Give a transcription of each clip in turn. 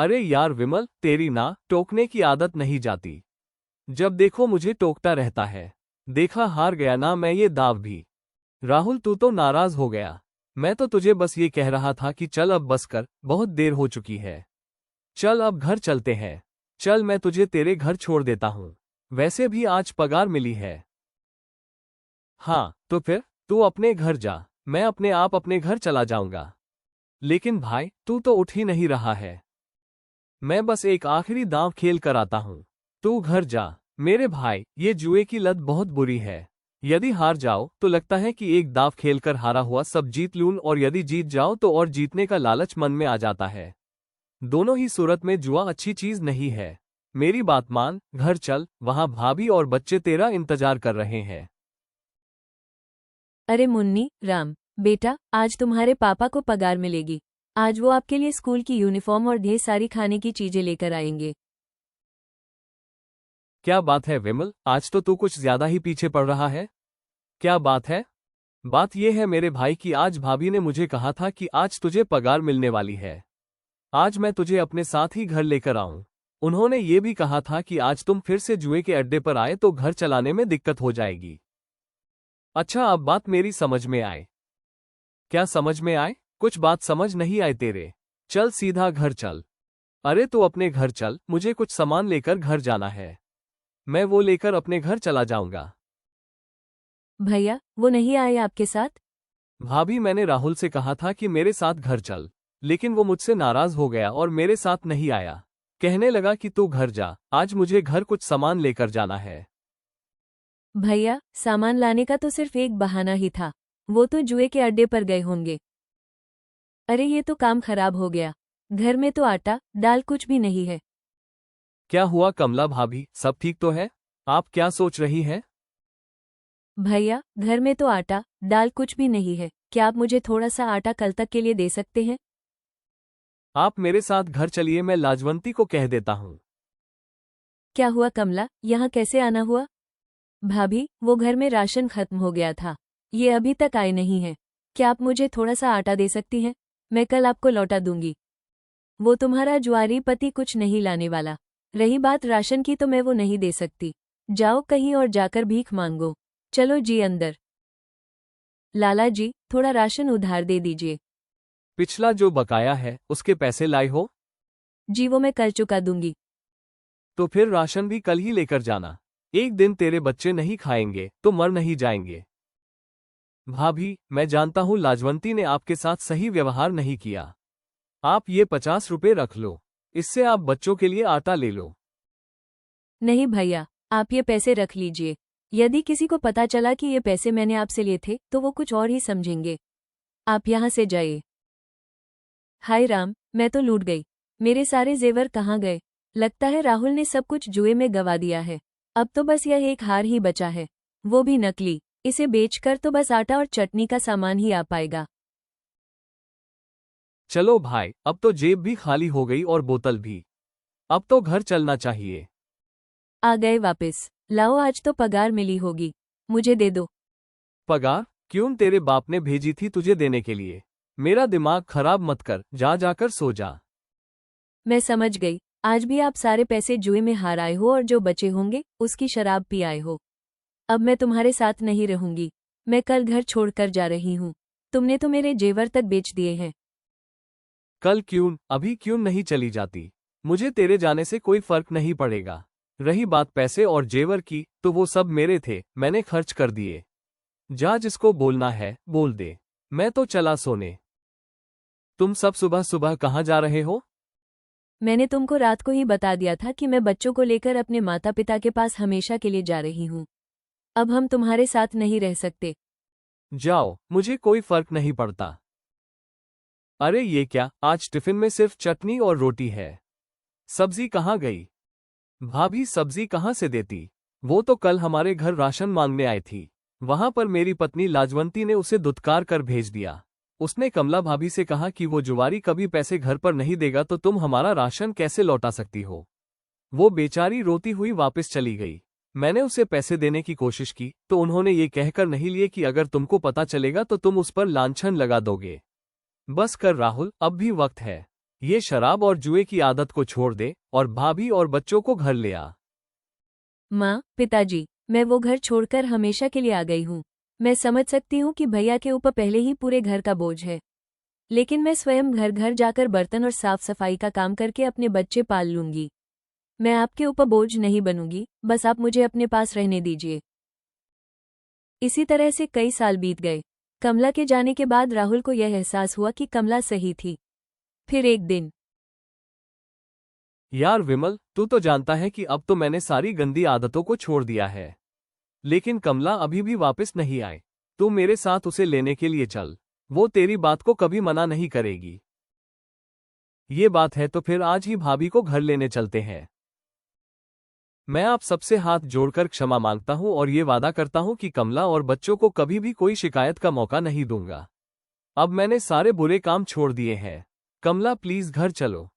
अरे यार विमल, तेरी ना टोकने की आदत नहीं जाती। जब देखो मुझे टोकता रहता है। देखा, हार गया ना मैं ये दाव भी। राहुल, तू तो नाराज हो गया। मैं तो तुझे बस ये कह रहा था कि चल अब बस कर, बहुत देर हो चुकी है। चल अब घर चलते हैं। चल मैं तुझे तेरे घर छोड़ देता हूँ। वैसे भी आज पगार मिली है। हाँ तो फिर तू अपने घर जा, मैं अपने आप अपने घर चला जाऊंगा। लेकिन भाई, तू तो उठ ही नहीं रहा है। मैं बस एक आखिरी दांव खेल कर आता हूँ। तू घर जा। मेरे भाई, ये जुए की लत बहुत बुरी है। यदि हार जाओ तो लगता है कि एक दांव खेलकर हारा हुआ सब जीत लूं, और यदि जीत जाओ तो और जीतने का लालच मन में आ जाता है। दोनों ही सूरत में जुआ अच्छी चीज नहीं है। मेरी बात मान, घर चल, वहां भाभी और बच्चे तेरा इंतजार कर रहे हैं। अरे मुन्नी, राम, बेटा, आज तुम्हारे पापा को पगार मिलेगी। आज वो आपके लिए स्कूल की यूनिफॉर्म और ढेर सारी खाने की चीजें लेकर आएंगे। क्या बात है विमल, आज तो तू कुछ ज्यादा ही पीछे पड़ रहा है। क्या बात है? बात यह है मेरे भाई कि आज भाभी ने मुझे कहा था कि आज तुझे पगार मिलने वाली है। आज मैं तुझे अपने साथ ही घर लेकर आऊं। उन्होंने ये भी कहा था कि आज तुम फिर से जुए के अड्डे पर आए तो घर चलाने में दिक्कत हो जाएगी। अच्छा, अब बात मेरी समझ में आए। क्या समझ में आए? कुछ बात समझ नहीं आए तेरे। चल सीधा घर चल। अरे तो अपने घर चल, मुझे कुछ सामान लेकर घर जाना है। मैं वो लेकर अपने घर चला जाऊंगा। भैया, वो नहीं आए आपके साथ? भाभी, मैंने राहुल से कहा था कि मेरे साथ घर चल, लेकिन वो मुझसे नाराज हो गया और मेरे साथ नहीं आया। कहने लगा कि तू घर जा, आज मुझे घर कुछ सामान लेकर जाना है। भैया, सामान लाने का तो सिर्फ एक बहाना ही था। वो तो जुए के अड्डे पर गए होंगे। अरे ये तो काम खराब हो गया। घर में तो आटा दाल कुछ भी नहीं है। क्या हुआ कमला भाभी, सब ठीक तो है? आप क्या सोच रही हैं? भैया, घर में तो आटा दाल कुछ भी नहीं है। क्या आप मुझे थोड़ा सा आटा कल तक के लिए दे सकते हैं? आप मेरे साथ घर चलिए, मैं लाजवंती को कह देता हूँ। क्या हुआ कमला, यहाँ कैसे आना हुआ? भाभी, वो घर में राशन खत्म हो गया था। ये अभी तक आए नहीं है। क्या आप मुझे थोड़ा सा आटा दे सकती हैं? मैं कल आपको लौटा दूंगी। वो तुम्हारा जुआरी पति कुछ नहीं लाने वाला। रही बात राशन की, तो मैं वो नहीं दे सकती। जाओ कहीं और जाकर भीख मांगो। चलो जी अंदर। लाला जी, थोड़ा राशन उधार दे दीजिए। पिछला जो बकाया है उसके पैसे लाए हो? जी वो मैं कल चुका दूंगी। तो फिर राशन भी कल ही लेकर जाना। एक दिन तेरे बच्चे नहीं खाएंगे तो मर नहीं जाएंगे। भाभी, मैं जानता हूँ लाजवंती ने आपके साथ सही व्यवहार नहीं किया। आप ये 50 रुपए रख लो, इससे आप बच्चों के लिए आटा ले लो। नहीं भैया, आप ये पैसे रख लीजिए। यदि किसी को पता चला कि ये पैसे मैंने आपसे लिए थे तो वो कुछ और ही समझेंगे। आप यहाँ से जाइए। हाय राम, मैं तो लूट गई। मेरे सारे जेवर कहाँ गए? लगता है राहुल ने सब कुछ जुए में गवा दिया है। अब तो बस यह एक हार ही बचा है, वो भी नकली। इसे बेचकर तो बस आटा और चटनी का सामान ही आ पाएगा। चलो भाई, अब तो जेब भी खाली हो गई और बोतल भी। अब तो घर चलना चाहिए। आ गए वापस। लाओ, आज तो पगार मिली होगी, मुझे दे दो। पगार? क्यों, तेरे बाप ने भेजी थी तुझे देने के लिए। मेरा दिमाग खराब मत कर, जा जाकर सो जा। मैं समझ गई, आज भी आप सारे पैसे जुए में हार आए हो और जो बचे होंगे उसकी शराब पी आए हो। अब मैं तुम्हारे साथ नहीं रहूंगी। मैं कल घर छोड़कर जा रही हूँ। तुमने तो मेरे जेवर तक बेच दिए हैं। कल क्यों, अभी क्यों नहीं चली जाती? मुझे तेरे जाने से कोई फर्क नहीं पड़ेगा। रही बात पैसे और जेवर की, तो वो सब मेरे थे, मैंने खर्च कर दिए। जा, जिसको बोलना है बोल दे। मैं तो चला सोने। तुम सब सुबह सुबह कहाँ जा रहे हो? मैंने तुमको रात को ही बता दिया था कि मैं बच्चों को लेकर अपने माता पिता के पास हमेशा के लिए जा रही हूँ। अब हम तुम्हारे साथ नहीं रह सकते। जाओ, मुझे कोई फर्क नहीं पड़ता। अरे ये क्या, आज टिफिन में सिर्फ चटनी और रोटी है। सब्जी कहाँ गई? भाभी, सब्जी कहाँ से देती? वो तो कल हमारे घर राशन मांगने आई थी। वहां पर मेरी पत्नी लाजवंती ने उसे दुत्कार कर भेज दिया। उसने कमला भाभी से कहा कि वो जुआरी कभी पैसे घर पर नहीं देगा तो तुम हमारा राशन कैसे लौटा सकती हो। वो बेचारी रोती हुई वापस चली गई। मैंने उसे पैसे देने की कोशिश की तो उन्होंने ये कहकर नहीं लिए कि अगर तुमको पता चलेगा तो तुम उस पर लांछन लगा दोगे। बस कर राहुल, अब भी वक्त है। ये शराब और जुए की आदत को छोड़ दे और भाभी और बच्चों को घर ले आ। माँ, पिताजी, मैं वो घर छोड़कर हमेशा के लिए आ गई हूँ। मैं समझ सकती हूँ कि भैया के ऊपर पहले ही पूरे घर का बोझ है, लेकिन मैं स्वयं घर घर जाकर बर्तन और साफ सफाई का काम करके अपने बच्चे पाल लूंगी। मैं आपके ऊपर बोझ नहीं बनूंगी, बस आप मुझे अपने पास रहने दीजिए। इसी तरह से कई साल बीत गए। कमला के जाने के बाद राहुल को यह एहसास हुआ कि कमला सही थी। फिर एक दिन, यार विमल, तू तो जानता है कि अब तो मैंने सारी गंदी आदतों को छोड़ दिया है, लेकिन कमला अभी भी वापस नहीं आए। तू मेरे साथ उसे लेने के लिए चल, वो तेरी बात को कभी मना नहीं करेगी। ये बात है तो फिर आज ही भाभी को घर लेने चलते हैं। मैं आप सबसे हाथ जोड़कर क्षमा मांगता हूं और ये वादा करता हूं कि कमला और बच्चों को कभी भी कोई शिकायत का मौका नहीं दूंगा। अब मैंने सारे बुरे काम छोड़ दिए हैं। कमला प्लीज घर चलो।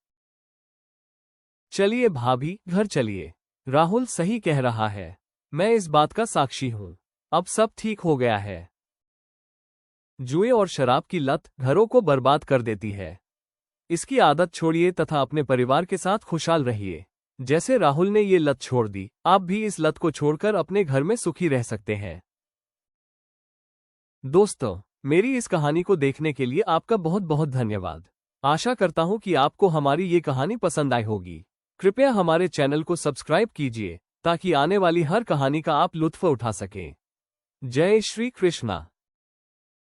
चलिए भाभी, घर चलिए। राहुल सही कह रहा है, मैं इस बात का साक्षी हूं। अब सब ठीक हो गया है। जुए और शराब की लत घरों को बर्बाद कर देती है। इसकी आदत छोड़िए तथा अपने परिवार के साथ खुशहाल रहिए। जैसे राहुल ने ये लत छोड़ दी, आप भी इस लत को छोड़कर अपने घर में सुखी रह सकते हैं। दोस्तों, मेरी इस कहानी को देखने के लिए आपका बहुत बहुत धन्यवाद। आशा करता हूं कि आपको हमारी ये कहानी पसंद आई होगी। कृपया हमारे चैनल को सब्सक्राइब कीजिए ताकि आने वाली हर कहानी का आप लुत्फ उठा सकें। जय श्री कृष्णा।